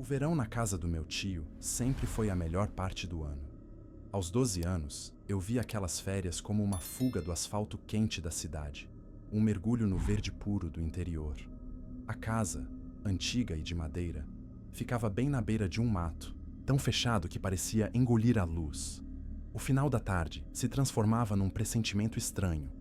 O verão na casa do meu tio sempre foi a melhor parte do ano. Aos 12 anos, eu vi aquelas férias como uma fuga do asfalto quente da cidade, um mergulho no verde puro do interior. A casa, antiga e de madeira, ficava bem na beira de um mato, tão fechado que parecia engolir a luz. O final da tarde se transformava num pressentimento estranho.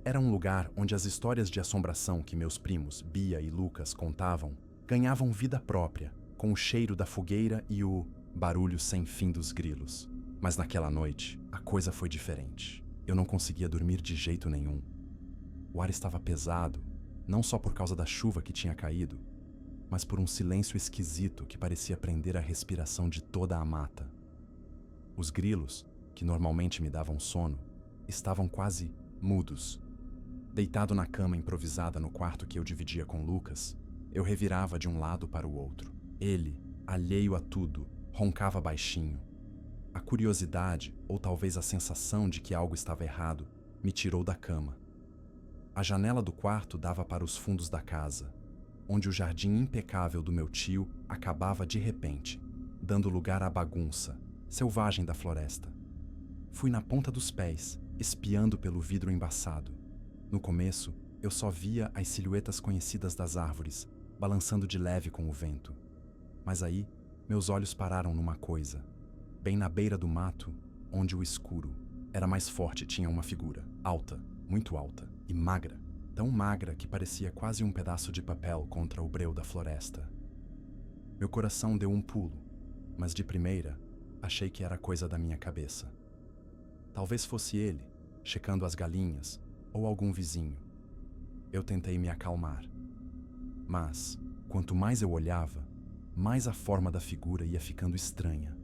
Era um lugar onde as histórias de assombração que meus primos, Bia e Lucas, contavam ganhavam vida própria, com o cheiro da fogueira e o barulho sem fim dos grilos. Mas naquela noite, a coisa foi diferente. Eu não conseguia dormir de jeito nenhum. O ar estava pesado, não só por causa da chuva que tinha caído, mas por um silêncio esquisito que parecia prender a respiração de toda a mata. Os grilos, que normalmente me davam sono, estavam quase mudos. Deitado na cama improvisada no quarto que eu dividia com Lucas, eu revirava de um lado para o outro. Ele, alheio a tudo, roncava baixinho. A curiosidade, ou talvez a sensação de que algo estava errado, me tirou da cama. A janela do quarto dava para os fundos da casa, onde o jardim impecável do meu tio acabava de repente, dando lugar à bagunça selvagem da floresta. Fui na ponta dos pés, espiando pelo vidro embaçado. No começo, eu só via as silhuetas conhecidas das árvores, balançando de leve com o vento. Mas aí, meus olhos pararam numa coisa. Bem na beira do mato, onde o escuro era mais forte, tinha uma figura, alta, muito alta, e magra, tão magra que parecia quase um pedaço de papel contra o breu da floresta. Meu coração deu um pulo, mas de primeira, achei que era coisa da minha cabeça. Talvez fosse ele, checando as galinhas, ou algum vizinho. Eu tentei me acalmar. Mas, quanto mais eu olhava, mais a forma da figura ia ficando estranha.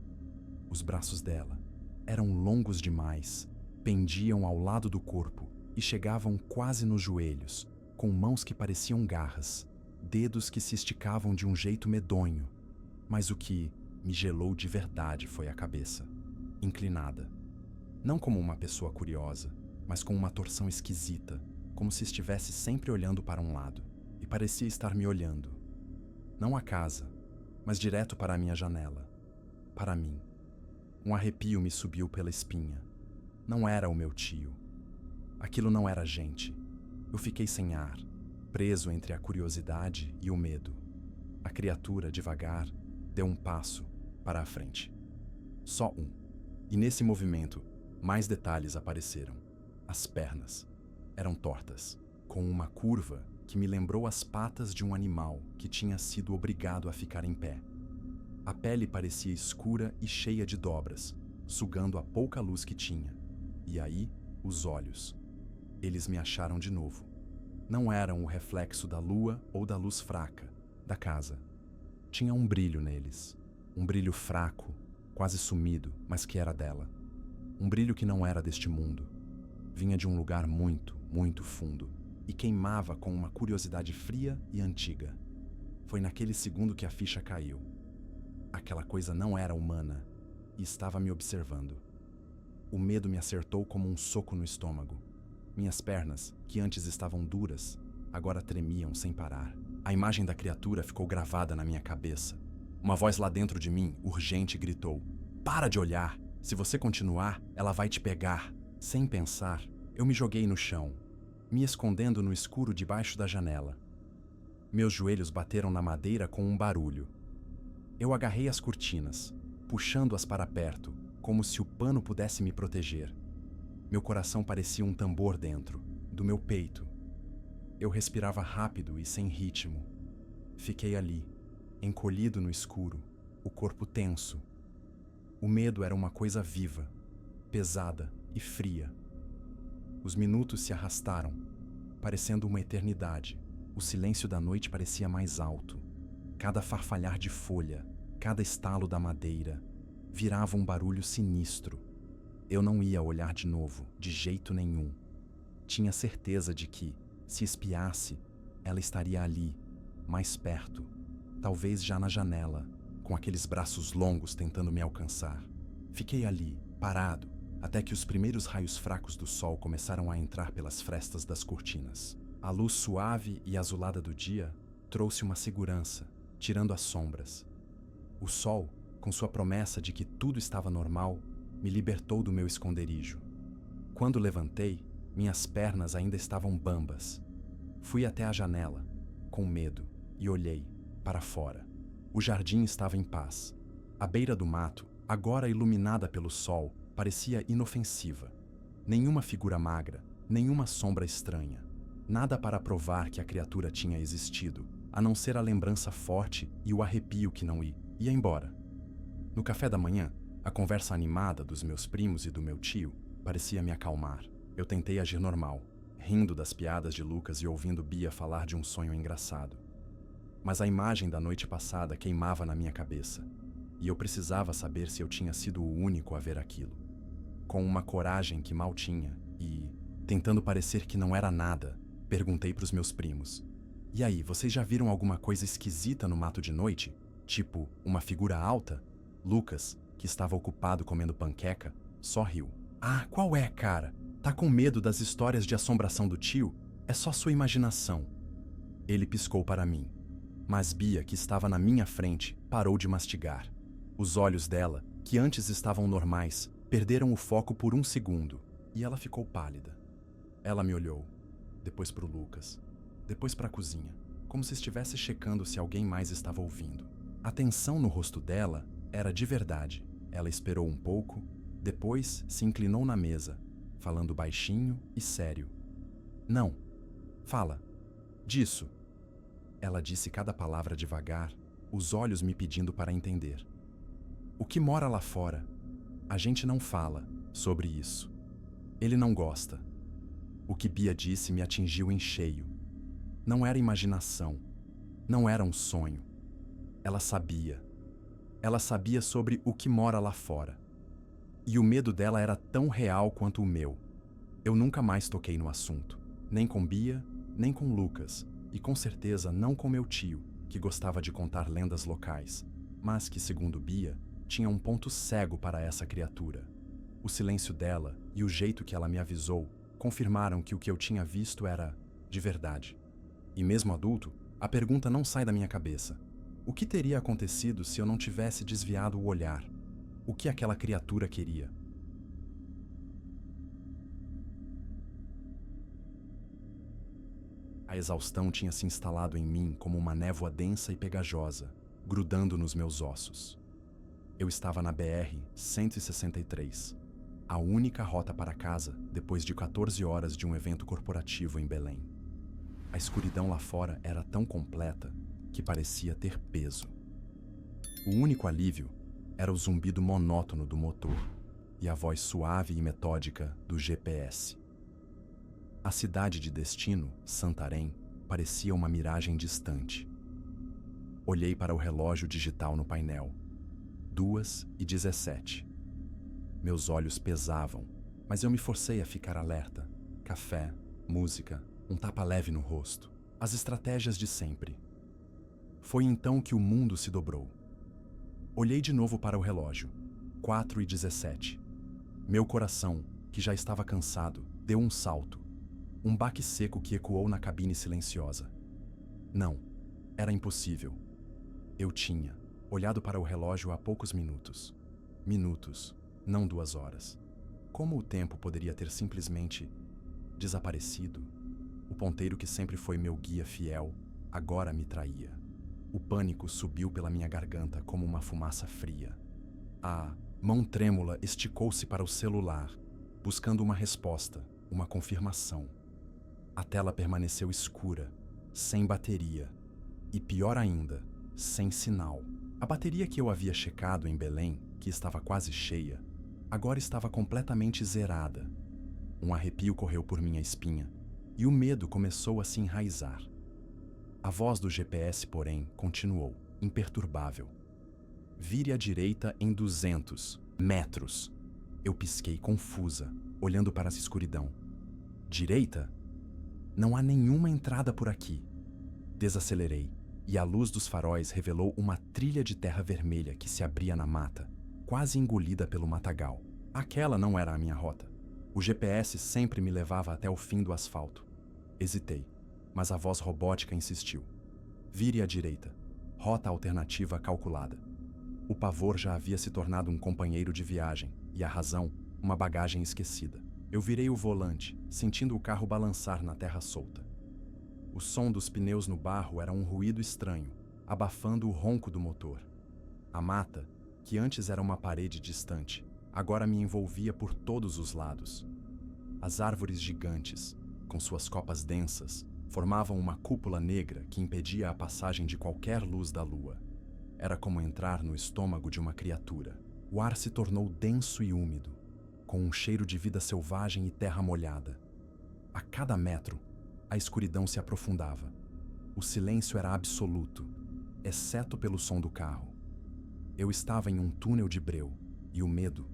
Os braços dela eram longos demais, pendiam ao lado do corpo e chegavam quase nos joelhos, com mãos que pareciam garras, dedos que se esticavam de um jeito medonho. Mas o que me gelou de verdade foi a cabeça, inclinada. Não como uma pessoa curiosa, mas com uma torção esquisita, como se estivesse sempre olhando para um lado, e parecia estar me olhando. Não a casa, mas direto para a minha janela. Para mim. Um arrepio me subiu pela espinha. Não era o meu tio. Aquilo não era gente. Eu fiquei sem ar, preso entre a curiosidade e o medo. A criatura, devagar, deu um passo para a frente. Só um. E nesse movimento, mais detalhes apareceram. As pernas eram tortas, com uma curva que me lembrou as patas de um animal que tinha sido obrigado a ficar em pé. A pele parecia escura e cheia de dobras, sugando a pouca luz que tinha. E aí, os olhos. Eles me acharam de novo. Não eram o reflexo da lua ou da luz fraca da casa. Tinha um brilho neles. Um brilho fraco, quase sumido, mas que era dela. Um brilho que não era deste mundo. Vinha de um lugar muito, muito fundo e queimava com uma curiosidade fria e antiga. Foi naquele segundo que a ficha caiu. Aquela coisa não era humana e estava me observando. O medo me acertou como um soco no estômago. Minhas pernas, que antes estavam duras, agora tremiam sem parar. A imagem da criatura ficou gravada na minha cabeça. Uma voz lá dentro de mim, urgente, gritou: "Para de olhar! Se você continuar, ela vai te pegar!" Sem pensar, eu me joguei no chão, me escondendo no escuro debaixo da janela. Meus joelhos bateram na madeira com um barulho. Eu agarrei as cortinas, puxando-as para perto, como se o pano pudesse me proteger. Meu coração parecia um tambor dentro, do meu peito. Eu respirava rápido e sem ritmo. Fiquei ali, encolhido no escuro, o corpo tenso. O medo era uma coisa viva, pesada e fria. Os minutos se arrastaram, parecendo uma eternidade. O silêncio da noite parecia mais alto. Cada farfalhar de folha, cada estalo da madeira, virava um barulho sinistro. Eu não ia olhar de novo, de jeito nenhum. Tinha certeza de que, se espiasse, ela estaria ali, mais perto, talvez já na janela, com aqueles braços longos tentando me alcançar. Fiquei ali, parado, até que os primeiros raios fracos do sol começaram a entrar pelas frestas das cortinas. A luz suave e azulada do dia trouxe uma segurança, tirando as sombras. O sol, com sua promessa de que tudo estava normal, me libertou do meu esconderijo. Quando levantei, minhas pernas ainda estavam bambas. Fui até a janela, com medo, e olhei para fora. O jardim estava em paz. A beira do mato, agora iluminada pelo sol, parecia inofensiva. Nenhuma figura magra, nenhuma sombra estranha. Nada para provar que a criatura tinha existido, a não ser a lembrança forte e o arrepio que não ia embora. No café da manhã, a conversa animada dos meus primos e do meu tio parecia me acalmar. Eu tentei agir normal, rindo das piadas de Lucas e ouvindo Bia falar de um sonho engraçado. Mas a imagem da noite passada queimava na minha cabeça, e eu precisava saber se eu tinha sido o único a ver aquilo. Com uma coragem que mal tinha e, tentando parecer que não era nada, perguntei para os meus primos: "E aí, vocês já viram alguma coisa esquisita no mato de noite? Tipo, uma figura alta?" Lucas, que estava ocupado comendo panqueca, só riu. "Ah, qual é, cara? Tá com medo das histórias de assombração do tio? É só sua imaginação." Ele piscou para mim. Mas Bia, que estava na minha frente, parou de mastigar. Os olhos dela, que antes estavam normais, perderam o foco por um segundo, e ela ficou pálida. Ela me olhou, depois para o Lucas, depois para a cozinha, como se estivesse checando se alguém mais estava ouvindo. A tensão no rosto dela era de verdade. Ela esperou um pouco, depois se inclinou na mesa, falando baixinho e sério. "Não, fala. Disso." Ela disse cada palavra devagar, os olhos me pedindo para entender. "O que mora lá fora, a gente não fala sobre isso. Ele não gosta." O que Bia disse me atingiu em cheio. Não era imaginação. Não era um sonho. Ela sabia. Ela sabia sobre o que mora lá fora. E o medo dela era tão real quanto o meu. Eu nunca mais toquei no assunto. Nem com Bia, nem com Lucas. E com certeza não com meu tio, que gostava de contar lendas locais, mas que, segundo Bia, tinha um ponto cego para essa criatura. O silêncio dela e o jeito que ela me avisou confirmaram que o que eu tinha visto era de verdade. E mesmo adulto, a pergunta não sai da minha cabeça. O que teria acontecido se eu não tivesse desviado o olhar? O que aquela criatura queria? A exaustão tinha se instalado em mim como uma névoa densa e pegajosa, grudando nos meus ossos. Eu estava na BR-163, a única rota para casa depois de 14 horas de um evento corporativo em Belém. A escuridão lá fora era tão completa que parecia ter peso. O único alívio era o zumbido monótono do motor e a voz suave e metódica do GPS. A cidade de destino, Santarém, parecia uma miragem distante. Olhei para o relógio digital no painel. 2h17. Meus olhos pesavam, mas eu me forcei a ficar alerta. Café, música, um tapa leve no rosto. As estratégias de sempre. Foi então que o mundo se dobrou. Olhei de novo para o relógio. 4h17. Meu coração, que já estava cansado, deu um salto. Um baque seco que ecoou na cabine silenciosa. Não, era impossível. Eu tinha olhado para o relógio há poucos minutos. Minutos, não 2 horas. Como o tempo poderia ter simplesmente desaparecido? O ponteiro que sempre foi meu guia fiel, agora me traía. O pânico subiu pela minha garganta como uma fumaça fria. A mão trêmula esticou-se para o celular, buscando uma resposta, uma confirmação. A tela permaneceu escura, sem bateria e, pior ainda, sem sinal. A bateria que eu havia checado em Belém, que estava quase cheia, agora estava completamente zerada. Um arrepio correu por minha espinha e o medo começou a se enraizar. A voz do GPS, porém, continuou, imperturbável. "Vire à direita em 200 metros." Eu pisquei confusa, olhando para essa escuridão. "Direita? Não há nenhuma entrada por aqui." Desacelerei, e a luz dos faróis revelou uma trilha de terra vermelha que se abria na mata, quase engolida pelo matagal. Aquela não era a minha rota. O GPS sempre me levava até o fim do asfalto. Hesitei, mas a voz robótica insistiu. "Vire à direita. Rota alternativa calculada." O pavor já havia se tornado um companheiro de viagem, e a razão, uma bagagem esquecida. Eu virei o volante, sentindo o carro balançar na terra solta. O som dos pneus no barro era um ruído estranho, abafando o ronco do motor. A mata, que antes era uma parede distante, agora me envolvia por todos os lados. As árvores gigantes, com suas copas densas, formavam uma cúpula negra que impedia a passagem de qualquer luz da lua. Era como entrar no estômago de uma criatura. O ar se tornou denso e úmido, com um cheiro de vida selvagem e terra molhada. A cada metro, a escuridão se aprofundava. O silêncio era absoluto, exceto pelo som do carro. Eu estava em um túnel de breu, e o medo,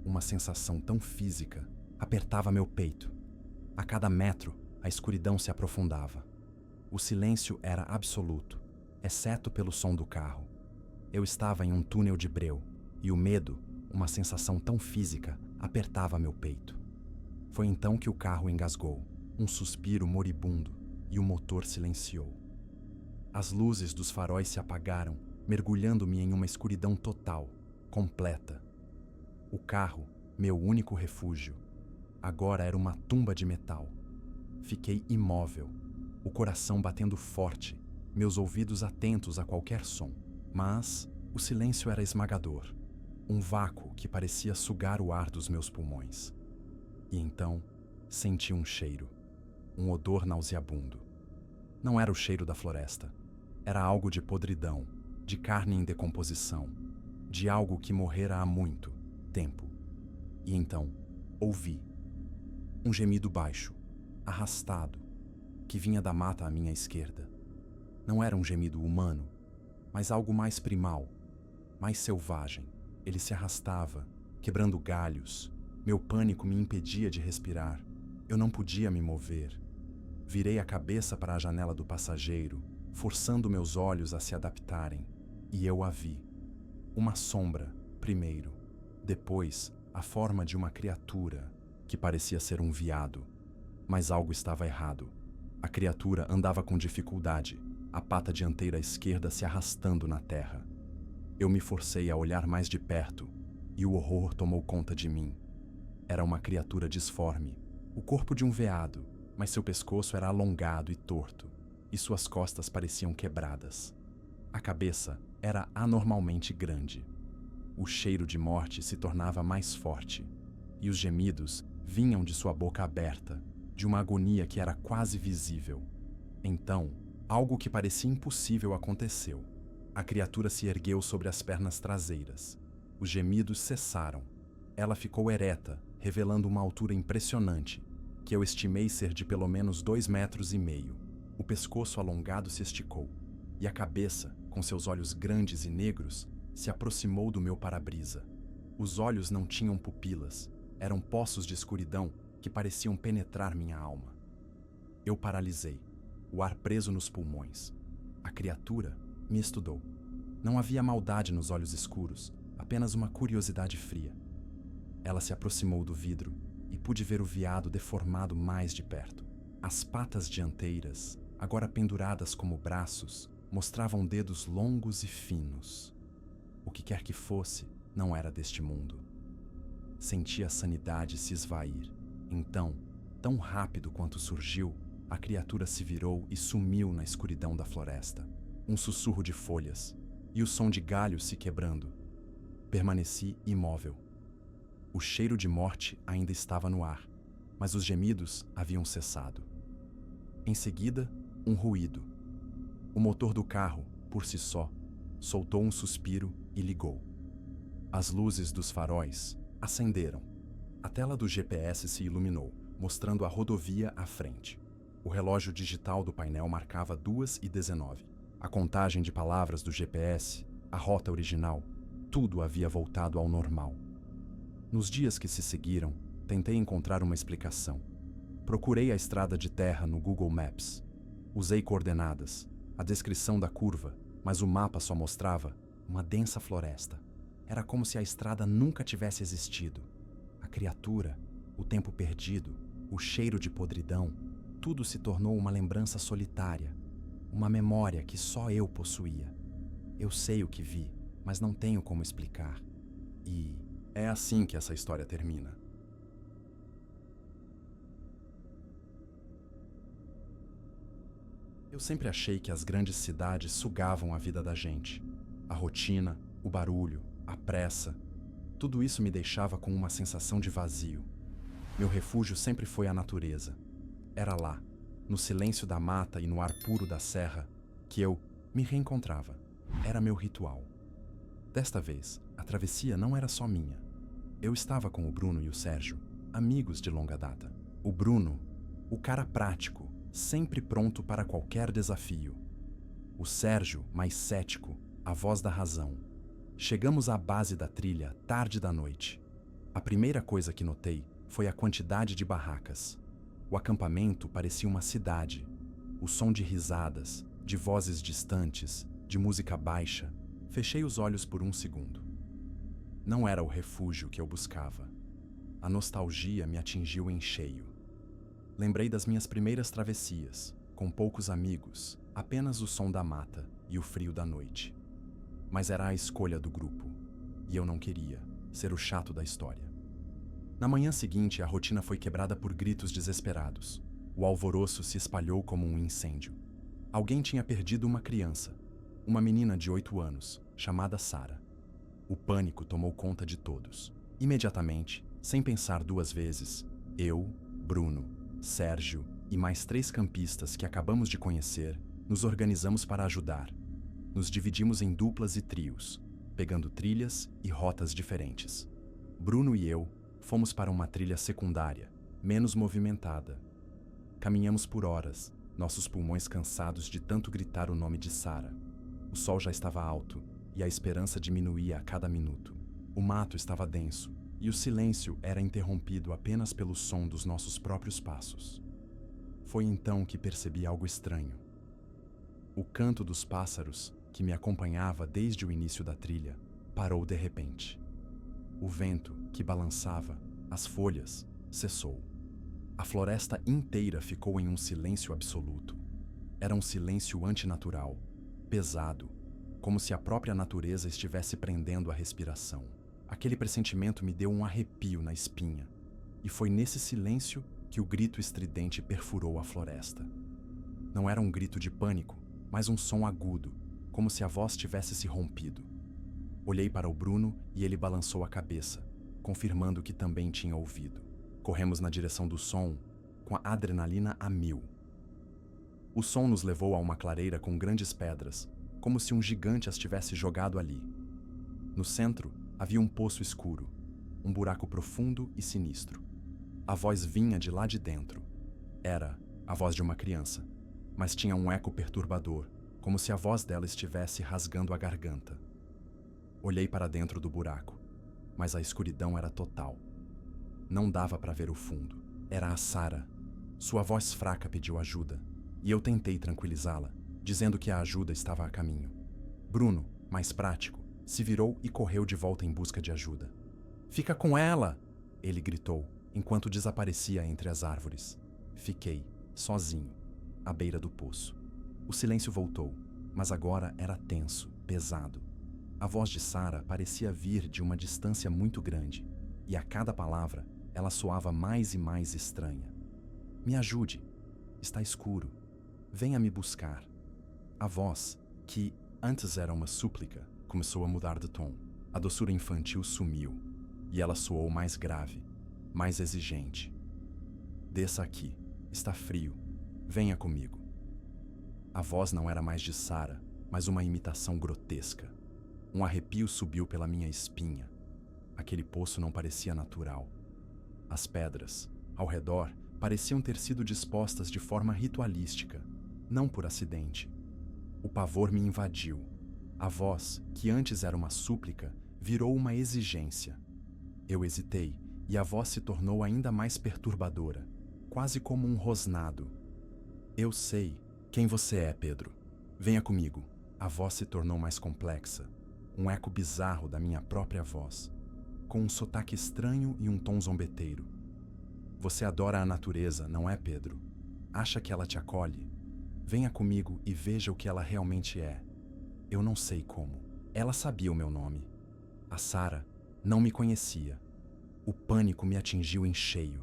uma sensação tão física, apertava meu peito. A cada metro, a escuridão se aprofundava. O silêncio era absoluto, exceto pelo som do carro. Eu estava em um túnel de breu, e o medo, uma sensação tão física, apertava meu peito. Foi então que o carro engasgou, um suspiro moribundo, e o motor silenciou. As luzes dos faróis se apagaram, mergulhando-me em uma escuridão total, completa. O carro, meu único refúgio, agora era uma tumba de metal. Fiquei imóvel, o coração batendo forte, meus ouvidos atentos a qualquer som. Mas o silêncio era esmagador, um vácuo que parecia sugar o ar dos meus pulmões. E então senti um cheiro, um odor nauseabundo. Não era o cheiro da floresta, era algo de podridão, de carne em decomposição, de algo que morrera há muito tempo. E então ouvi um gemido baixo, arrastado, que vinha da mata à minha esquerda. Não era um gemido humano, mas algo mais primal, mais selvagem. Ele se arrastava, quebrando galhos. Meu pânico me impedia de respirar. Eu não podia me mover. Virei a cabeça para a janela do passageiro, forçando meus olhos a se adaptarem, e eu a vi. Uma sombra, primeiro. Depois, a forma de uma criatura, que parecia ser um veado. Mas algo estava errado. A criatura andava com dificuldade, a pata dianteira esquerda se arrastando na terra. Eu me forcei a olhar mais de perto, e o horror tomou conta de mim. Era uma criatura disforme, o corpo de um veado, mas seu pescoço era alongado e torto, e suas costas pareciam quebradas. A cabeça era anormalmente grande. O cheiro de morte se tornava mais forte, e os gemidos vinham de sua boca aberta, de uma agonia que era quase visível. Então, algo que parecia impossível aconteceu. A criatura se ergueu sobre as pernas traseiras. Os gemidos cessaram. Ela ficou ereta, revelando uma altura impressionante, que eu estimei ser de pelo menos 2,5 metros. O pescoço alongado se esticou, e a cabeça, com seus olhos grandes e negros, se aproximou do meu para-brisa. Os olhos não tinham pupilas, eram poços de escuridão que pareciam penetrar minha alma. Eu paralisei, o ar preso nos pulmões. A criatura me estudou. Não havia maldade nos olhos escuros, apenas uma curiosidade fria. Ela se aproximou do vidro e pude ver o veado deformado mais de perto. As patas dianteiras, agora penduradas como braços, mostravam dedos longos e finos. O que quer que fosse, não era deste mundo. Senti a sanidade se esvair. Então, tão rápido quanto surgiu, a criatura se virou e sumiu na escuridão da floresta. Um sussurro de folhas e o som de galhos se quebrando. Permaneci imóvel. O cheiro de morte ainda estava no ar, mas os gemidos haviam cessado. Em seguida, um ruído. O motor do carro, por si só, soltou um suspiro e ligou. As luzes dos faróis acenderam. A tela do GPS se iluminou, mostrando a rodovia à frente. O relógio digital do painel marcava 2:19. A contagem de palavras do GPS, a rota original, tudo havia voltado ao normal. Nos dias que se seguiram, tentei encontrar uma explicação. Procurei a estrada de terra no Google Maps. Usei coordenadas, a descrição da curva, mas o mapa só mostrava uma densa floresta. Era como se a estrada nunca tivesse existido. A criatura, o tempo perdido, o cheiro de podridão, tudo se tornou uma lembrança solitária, uma memória que só eu possuía. Eu sei o que vi, mas não tenho como explicar. E é assim que essa história termina. Eu sempre achei que as grandes cidades sugavam a vida da gente. A rotina, o barulho, a pressa, tudo isso me deixava com uma sensação de vazio. Meu refúgio sempre foi a natureza. Era lá, no silêncio da mata e no ar puro da serra, que eu me reencontrava. Era meu ritual. Desta vez, a travessia não era só minha. Eu estava com o Bruno e o Sérgio, amigos de longa data. O Bruno, o cara prático, sempre pronto para qualquer desafio. O Sérgio, mais cético, a voz da razão. Chegamos à base da trilha tarde da noite. A primeira coisa que notei foi a quantidade de barracas. O acampamento parecia uma cidade. O som de risadas, de vozes distantes, de música baixa. Fechei os olhos por um segundo. Não era o refúgio que eu buscava. A nostalgia me atingiu em cheio. Lembrei das minhas primeiras travessias, com poucos amigos, apenas o som da mata e o frio da noite. Mas era a escolha do grupo, e eu não queria ser o chato da história. Na manhã seguinte, a rotina foi quebrada por gritos desesperados. O alvoroço se espalhou como um incêndio. Alguém tinha perdido uma criança, uma menina de 8 anos, chamada Sara. O pânico tomou conta de todos. Imediatamente, sem pensar duas vezes, eu, Bruno, Sérgio e mais 3 campistas que acabamos de conhecer, nos organizamos para ajudar. Nos dividimos em duplas e trios, pegando trilhas e rotas diferentes. Bruno e eu fomos para uma trilha secundária, menos movimentada. Caminhamos por horas, nossos pulmões cansados de tanto gritar o nome de Sara. O sol já estava alto e a esperança diminuía a cada minuto. O mato estava denso e o silêncio era interrompido apenas pelo som dos nossos próprios passos. Foi então que percebi algo estranho. O canto dos pássaros, que me acompanhava desde o início da trilha, parou de repente. O vento, que balançava as folhas, cessou. A floresta inteira ficou em um silêncio absoluto. Era um silêncio antinatural, pesado, como se a própria natureza estivesse prendendo a respiração. Aquele pressentimento me deu um arrepio na espinha, e foi nesse silêncio que o grito estridente perfurou a floresta. Não era um grito de pânico, mas um som agudo, como se a voz tivesse se rompido. Olhei para o Bruno e ele balançou a cabeça, confirmando que também tinha ouvido. Corremos na direção do som, com a adrenalina a 1000. O som nos levou a uma clareira com grandes pedras, como se um gigante as tivesse jogado ali. No centro, havia um poço escuro, um buraco profundo e sinistro. A voz vinha de lá de dentro. Era a voz de uma criança, mas tinha um eco perturbador, como se a voz dela estivesse rasgando a garganta. Olhei para dentro do buraco, mas a escuridão era total. Não dava para ver o fundo. Era a Sara. Sua voz fraca pediu ajuda, e eu tentei tranquilizá-la, dizendo que a ajuda estava a caminho. Bruno, mais prático, se virou e correu de volta em busca de ajuda. "Fica com ela!" ele gritou, enquanto desaparecia entre as árvores. Fiquei, sozinho, à beira do poço. O silêncio voltou, mas agora era tenso, pesado. A voz de Sara parecia vir de uma distância muito grande, e a cada palavra ela soava mais e mais estranha. "Me ajude. Está escuro. Venha me buscar." A voz, que antes era uma súplica, começou a mudar de tom. A doçura infantil sumiu, e ela soou mais grave, mais exigente. "Desça aqui. Está frio. Venha comigo." A voz não era mais de Sara, mas uma imitação grotesca. Um arrepio subiu pela minha espinha. Aquele poço não parecia natural. As pedras, ao redor, pareciam ter sido dispostas de forma ritualística, não por acidente. O pavor me invadiu. A voz, que antes era uma súplica, virou uma exigência. Eu hesitei, e a voz se tornou ainda mais perturbadora, quase como um rosnado. "Eu sei quem você é, Pedro. Venha comigo." A voz se tornou mais complexa, um eco bizarro da minha própria voz, com um sotaque estranho e um tom zombeteiro. "Você adora a natureza, não é, Pedro? Acha que ela te acolhe? Venha comigo e veja o que ela realmente é. Eu não sei como." Ela sabia o meu nome. A Sarah não me conhecia. O pânico me atingiu em cheio.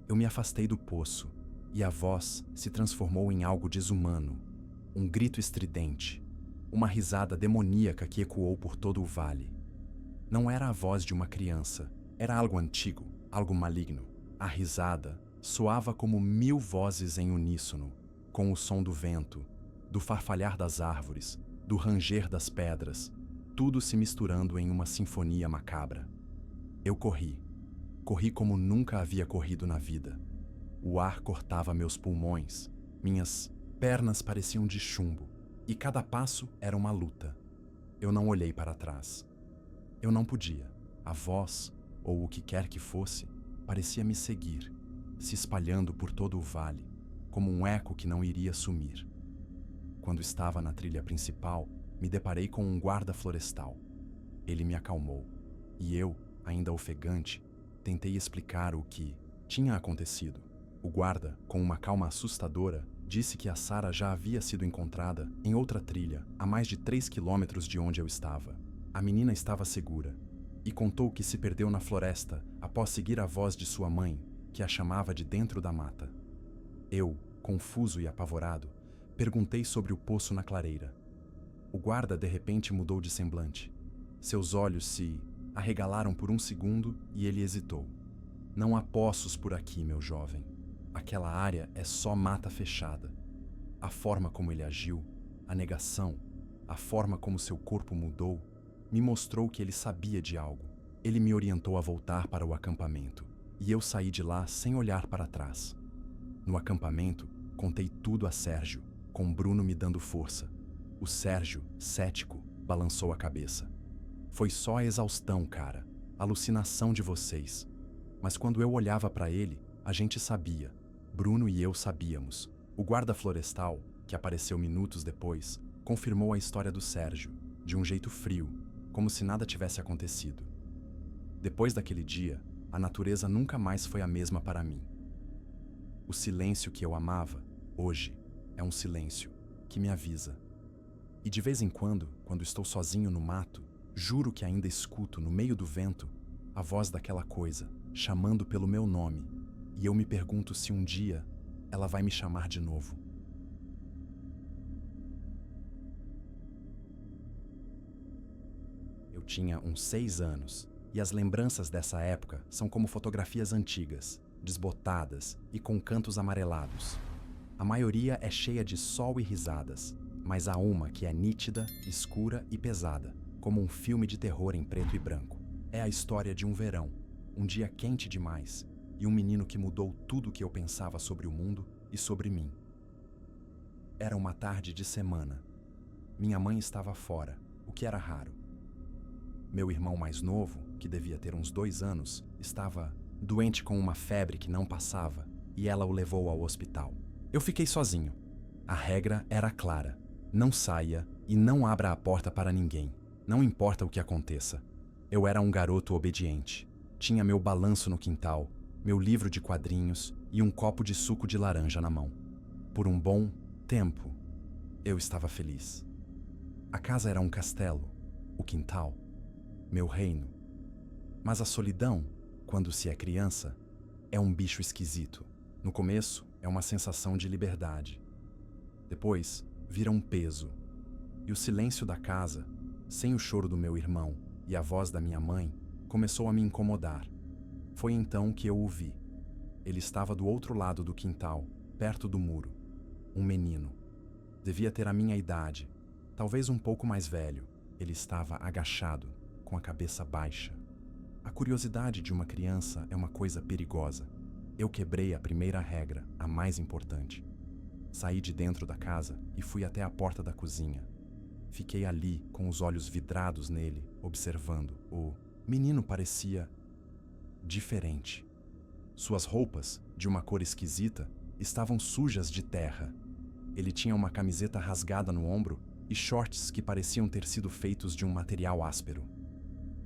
Eu me afastei do poço e a voz se transformou em algo desumano. Um grito estridente, uma risada demoníaca que ecoou por todo o vale. Não era a voz de uma criança, era algo antigo, algo maligno. A risada soava como 1000 vozes em uníssono, com o som do vento, do farfalhar das árvores, do ranger das pedras, tudo se misturando em uma sinfonia macabra. Eu corri. Corri como nunca havia corrido na vida. O ar cortava meus pulmões, minhas pernas pareciam de chumbo, e cada passo era uma luta. Eu não olhei para trás. Eu não podia. A voz, ou o que quer que fosse, parecia me seguir, se espalhando por todo o vale, como um eco que não iria sumir. Quando estava na trilha principal, me deparei com um guarda florestal. Ele me acalmou, e eu, ainda ofegante, tentei explicar o que tinha acontecido. O guarda, com uma calma assustadora, disse que a Sarah já havia sido encontrada em outra trilha, a mais de 3 quilômetros de onde eu estava. A menina estava segura, e contou que se perdeu na floresta após seguir a voz de sua mãe, que a chamava de dentro da mata. Eu, confuso e apavorado, perguntei sobre o poço na clareira. O guarda de repente mudou de semblante. Seus olhos se arregalaram por um segundo e ele hesitou. Não há poços por aqui, meu jovem. Aquela área é só mata fechada. A forma como ele agiu, a negação, a forma como seu corpo mudou, me mostrou que ele sabia de algo. Ele me orientou a voltar para o acampamento, e eu saí de lá sem olhar para trás. No acampamento, contei tudo a Sérgio, com Bruno me dando força. O Sérgio, cético, balançou a cabeça. Foi só a exaustão, cara, alucinação de vocês. Mas quando eu olhava para ele, a gente sabia. Bruno e eu sabíamos. O guarda florestal, que apareceu minutos depois, confirmou a história do Sérgio, de um jeito frio, como se nada tivesse acontecido. Depois daquele dia, a natureza nunca mais foi a mesma para mim. O silêncio que eu amava, hoje, é um silêncio que me avisa. E de vez em quando estou sozinho no mato, juro que ainda escuto, no meio do vento, a voz daquela coisa, chamando pelo meu nome, e eu me pergunto se um dia ela vai me chamar de novo. Eu tinha uns 6 anos, e as lembranças dessa época são como fotografias antigas, desbotadas e com cantos amarelados. A maioria é cheia de sol e risadas, mas há uma que é nítida, escura e pesada, como um filme de terror em preto e branco. É a história de um verão, um dia quente demais, e um menino que mudou tudo o que eu pensava sobre o mundo e sobre mim. Era uma tarde de semana. Minha mãe estava fora, o que era raro. Meu irmão mais novo, que devia ter uns 2 anos, estava doente com uma febre que não passava, e ela o levou ao hospital. Eu fiquei sozinho. A regra era clara: não saia e não abra a porta para ninguém, não importa o que aconteça. Eu era um garoto obediente. Tinha meu balanço no quintal, meu livro de quadrinhos e um copo de suco de laranja na mão. Por um bom tempo, eu estava feliz. A casa era um castelo, o quintal, meu reino. Mas a solidão, quando se é criança, é um bicho esquisito. No começo, é uma sensação de liberdade. Depois, vira um peso. E o silêncio da casa, sem o choro do meu irmão e a voz da minha mãe, começou a me incomodar. Foi então que eu o vi. Ele estava do outro lado do quintal, perto do muro. Um menino. Devia ter a minha idade, talvez um pouco mais velho. Ele estava agachado, com a cabeça baixa. A curiosidade de uma criança é uma coisa perigosa. Eu quebrei a primeira regra, a mais importante. Saí de dentro da casa e fui até a porta da cozinha. Fiquei ali, com os olhos vidrados nele, observando. O menino parecia diferente. Suas roupas, de uma cor esquisita, estavam sujas de terra. Ele tinha uma camiseta rasgada no ombro e shorts que pareciam ter sido feitos de um material áspero.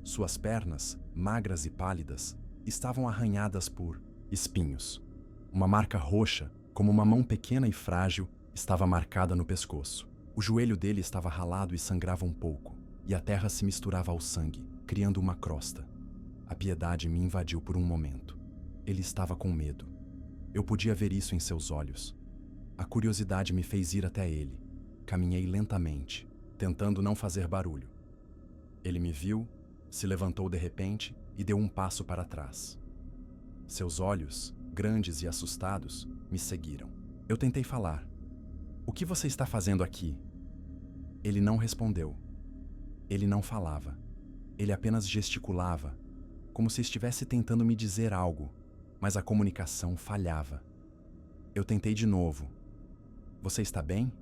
Suas pernas, magras e pálidas, estavam arranhadas por espinhos. Uma marca roxa, como uma mão pequena e frágil, estava marcada no pescoço. O joelho dele estava ralado e sangrava um pouco, e a terra se misturava ao sangue, criando uma crosta. A piedade me invadiu por um momento. Ele estava com medo. Eu podia ver isso em seus olhos. A curiosidade me fez ir até ele. Caminhei lentamente, tentando não fazer barulho. Ele me viu, se levantou de repente e deu um passo para trás. Seus olhos, grandes e assustados, me seguiram. Eu tentei falar. "O que você está fazendo aqui?" Ele não respondeu. Ele não falava. Ele apenas gesticulava, como se estivesse tentando me dizer algo, mas a comunicação falhava. Eu tentei de novo. "Você está bem?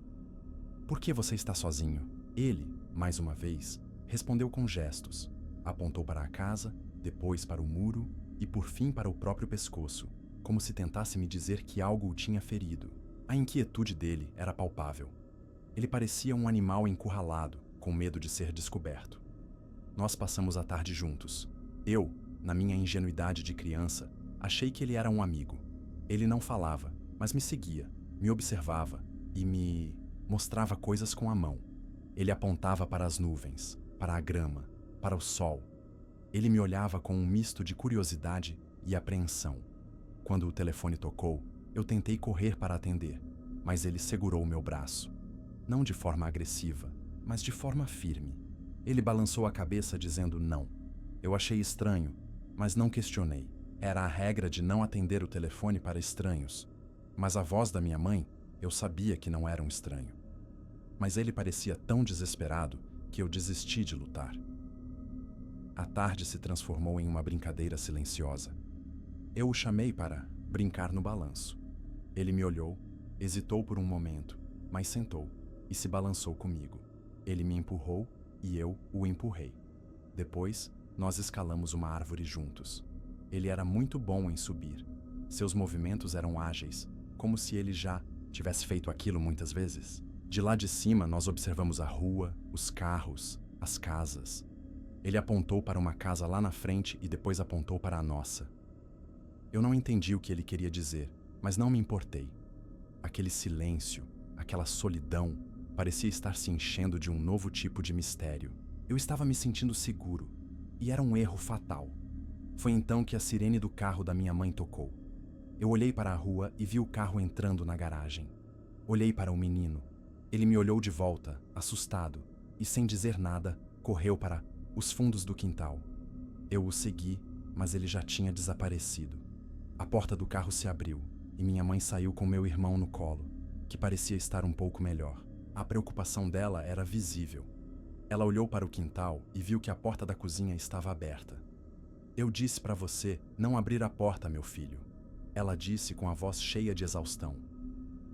Por que você está sozinho?" Ele, mais uma vez, respondeu com gestos. Apontou para a casa, depois para o muro e por fim para o próprio pescoço, como se tentasse me dizer que algo o tinha ferido. A inquietude dele era palpável. Ele parecia um animal encurralado, com medo de ser descoberto. Nós passamos a tarde juntos. Eu, na minha ingenuidade de criança, achei que ele era um amigo. Ele não falava, mas me seguia, me observava e me mostrava coisas com a mão. Ele apontava para as nuvens, para a grama, para o sol. Ele me olhava com um misto de curiosidade e apreensão. Quando o telefone tocou, eu tentei correr para atender, mas ele segurou o meu braço. Não de forma agressiva, mas de forma firme. Ele balançou a cabeça dizendo não. Eu achei estranho, mas não questionei. Era a regra de não atender o telefone para estranhos. Mas a voz da minha mãe, eu sabia que não era um estranho. Mas ele parecia tão desesperado que eu desisti de lutar. A tarde se transformou em uma brincadeira silenciosa. Eu o chamei para brincar no balanço. Ele me olhou, hesitou por um momento, mas sentou e se balançou comigo. Ele me empurrou e eu o empurrei. Depois, nós escalamos uma árvore juntos. Ele era muito bom em subir. Seus movimentos eram ágeis, como se ele já tivesse feito aquilo muitas vezes. De lá de cima, nós observamos a rua, os carros, as casas. Ele apontou para uma casa lá na frente e depois apontou para a nossa. Eu não entendi o que ele queria dizer, mas não me importei. Aquele silêncio, aquela solidão, parecia estar se enchendo de um novo tipo de mistério. Eu estava me sentindo seguro, e era um erro fatal. Foi então que a sirene do carro da minha mãe tocou. Eu olhei para a rua e vi o carro entrando na garagem. Olhei para o menino. Ele me olhou de volta, assustado, e sem dizer nada, correu para os fundos do quintal. Eu o segui, mas ele já tinha desaparecido. A porta do carro se abriu, e minha mãe saiu com meu irmão no colo, que parecia estar um pouco melhor. A preocupação dela era visível. Ela olhou para o quintal e viu que a porta da cozinha estava aberta. "Eu disse para você não abrir a porta, meu filho." Ela disse com a voz cheia de exaustão.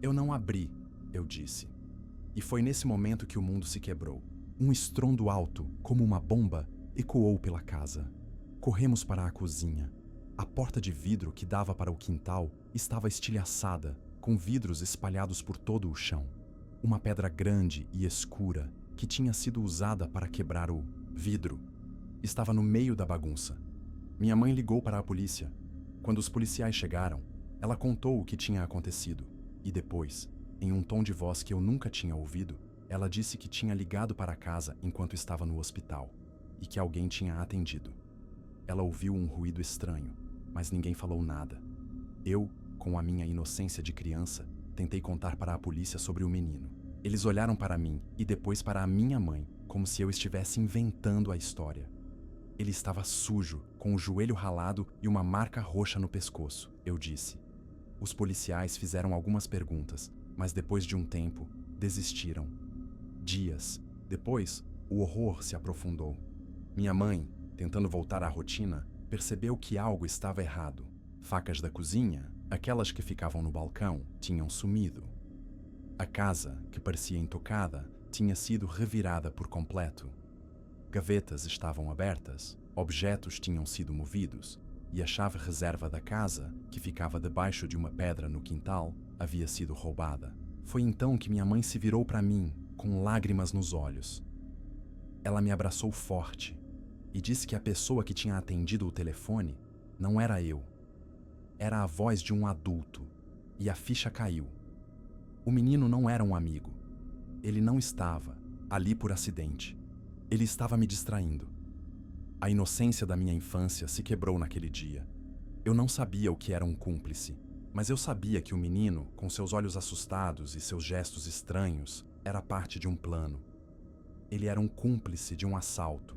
"Eu não abri", eu disse. E foi nesse momento que o mundo se quebrou. Um estrondo alto, como uma bomba, ecoou pela casa. Corremos para a cozinha. A porta de vidro que dava para o quintal estava estilhaçada, com vidros espalhados por todo o chão. Uma pedra grande e escura, que tinha sido usada para quebrar o vidro, estava no meio da bagunça. Minha mãe ligou para a polícia. Quando os policiais chegaram, ela contou o que tinha acontecido. E depois, em um tom de voz que eu nunca tinha ouvido, ela disse que tinha ligado para casa enquanto estava no hospital e que alguém tinha atendido. Ela ouviu um ruído estranho, mas ninguém falou nada. Eu, com a minha inocência de criança, tentei contar para a polícia sobre o menino. Eles olharam para mim e depois para a minha mãe, como se eu estivesse inventando a história. Ele estava sujo, com o joelho ralado e uma marca roxa no pescoço, eu disse. Os policiais fizeram algumas perguntas, mas depois de um tempo, desistiram. Dias depois, o horror se aprofundou. Minha mãe, tentando voltar à rotina, percebeu que algo estava errado. Facas da cozinha, aquelas que ficavam no balcão, tinham sumido. A casa, que parecia intocada, tinha sido revirada por completo. Gavetas estavam abertas, objetos tinham sido movidos, e a chave reserva da casa, que ficava debaixo de uma pedra no quintal, havia sido roubada. Foi então que minha mãe se virou para mim, com lágrimas nos olhos. Ela me abraçou forte e disse que a pessoa que tinha atendido o telefone não era eu. Era a voz de um adulto, e a ficha caiu. O menino não era um amigo. Ele não estava ali por acidente. Ele estava me distraindo. A inocência da minha infância se quebrou naquele dia. Eu não sabia o que era um cúmplice, mas eu sabia que o menino, com seus olhos assustados e seus gestos estranhos, era parte de um plano. Ele era um cúmplice de um assalto.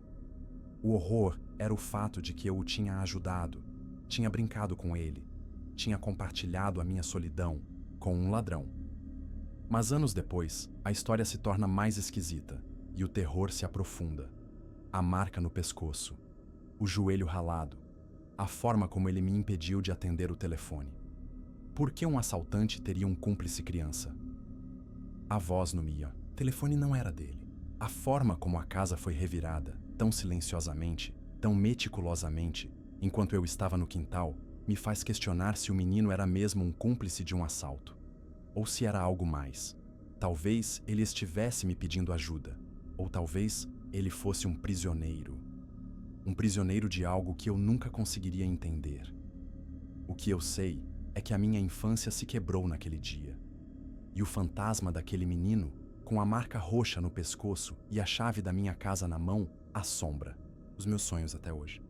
O horror era o fato de que eu o tinha ajudado, tinha brincado com ele, tinha compartilhado a minha solidão com um ladrão. Mas anos depois, a história se torna mais esquisita e o terror se aprofunda. A marca no pescoço, o joelho ralado, a forma como ele me impediu de atender o telefone. Por que um assaltante teria um cúmplice criança? A voz no Mia. O telefone não era dele. A forma como a casa foi revirada, tão silenciosamente, tão meticulosamente, enquanto eu estava no quintal, me faz questionar se o menino era mesmo um cúmplice de um assalto. Ou se era algo mais. Talvez ele estivesse me pedindo ajuda. Ou talvez ele fosse um prisioneiro. Um prisioneiro de algo que eu nunca conseguiria entender. O que eu sei é que a minha infância se quebrou naquele dia. E o fantasma daquele menino, com a marca roxa no pescoço e a chave da minha casa na mão, assombra os meus sonhos até hoje.